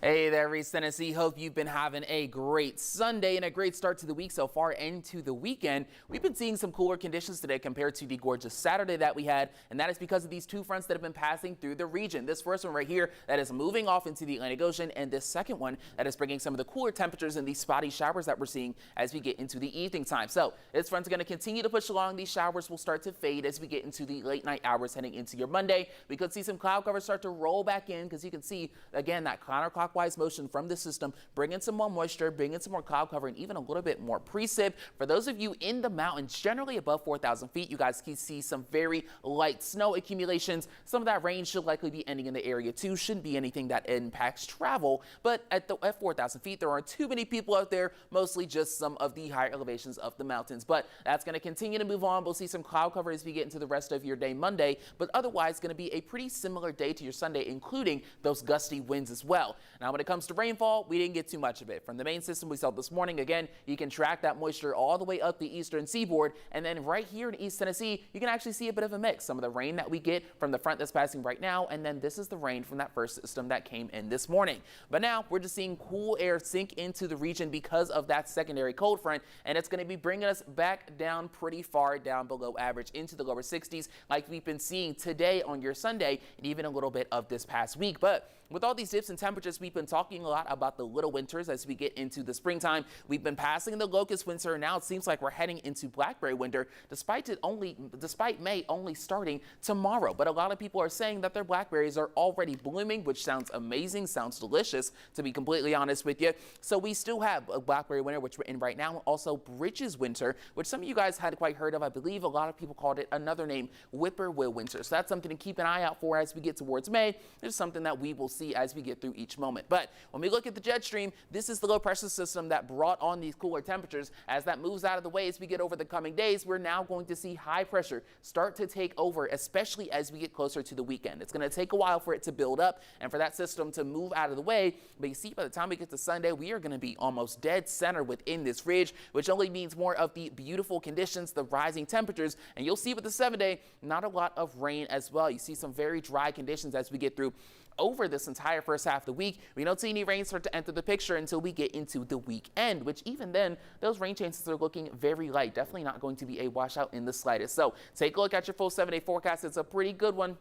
Hey there, East Tennessee. Hope you've been having a great Sunday and a great start to the week so far into the weekend. We've been seeing some cooler conditions today compared to the gorgeous Saturday that we had, and that is because of these two fronts that have been passing through the region. This first one right here that is moving off into the Atlantic Ocean, and this second one that is bringing some of the cooler temperatures and these spotty showers that we're seeing as we get into the evening time. So this front's going to continue to push along. These showers will start to fade as we get into the late night hours heading into your Monday. We could see some cloud cover start to roll back in because you can see, again, that counterclockwise motion from the system, bringing some more moisture, bringing some more cloud cover, and even a little bit more precip. For those of you in the mountains, generally above 4,000 feet, you guys can see some very light snow accumulations. Some of that rain should likely be ending in the area too. Shouldn't be anything that impacts travel, but at 4,000 feet, there aren't too many people out there, mostly just some of the higher elevations of the mountains. But that's going to continue to move on. We'll see some cloud cover as we get into the rest of your day Monday, but otherwise going to be a pretty similar day to your Sunday, including those gusty winds as well. Now, when it comes to rainfall, we didn't get too much of it. From the main system we saw this morning, again, you can track that moisture all the way up the eastern seaboard, and then right here in East Tennessee, you can actually see a bit of a mix. Some of the rain that we get from the front that's passing right now, and then this is the rain from that first system that came in this morning. But now we're just seeing cool air sink into the region because of that secondary cold front, and it's going to be bringing us back down pretty far down below average into the lower 60s like we've been seeing today on your Sunday and even a little bit of this past week. But with all these dips in temperatures, we've been talking a lot about the little winters as we get into the springtime. We've been passing the locust winter, and now it seems like we're heading into blackberry winter, despite May only starting tomorrow. But a lot of people are saying that their blackberries are already blooming, which sounds amazing, sounds delicious, to be completely honest with you. So we still have a blackberry winter, which we're in right now, also bridges winter, which some of you guys had quite heard of. I believe a lot of people called it another name, whippoorwill winter. So that's something to keep an eye out for as we get towards May. There's something that we will see as we get through each moment. But when we look at the jet stream, this is the low pressure system that brought on these cooler temperatures. As that moves out of the way as we get over the coming days, we're now going to see high pressure start to take over, especially as we get closer to the weekend. It's going to take a while for it to build up and for that system to move out of the way. But you see, by the time we get to Sunday, we are going to be almost dead center within this ridge, which only means more of the beautiful conditions, the rising temperatures. And you'll see with the 7-day, not a lot of rain as well. You see some very dry conditions as we get through over this entire first half of the week. We don't see any rain start to enter the picture until we get into the weekend, which even then, those rain chances are looking very light. Definitely not going to be a washout in the slightest. So take a look at your full 7-day forecast. It's a pretty good one.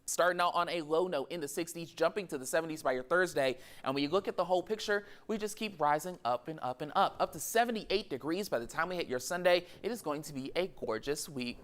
Starting out on a low note in the 60s, jumping to the 70s by your Thursday. And when you look at the whole picture, we just keep rising up and up and up to 78 degrees by the time we hit your Sunday. It is going to be a gorgeous week.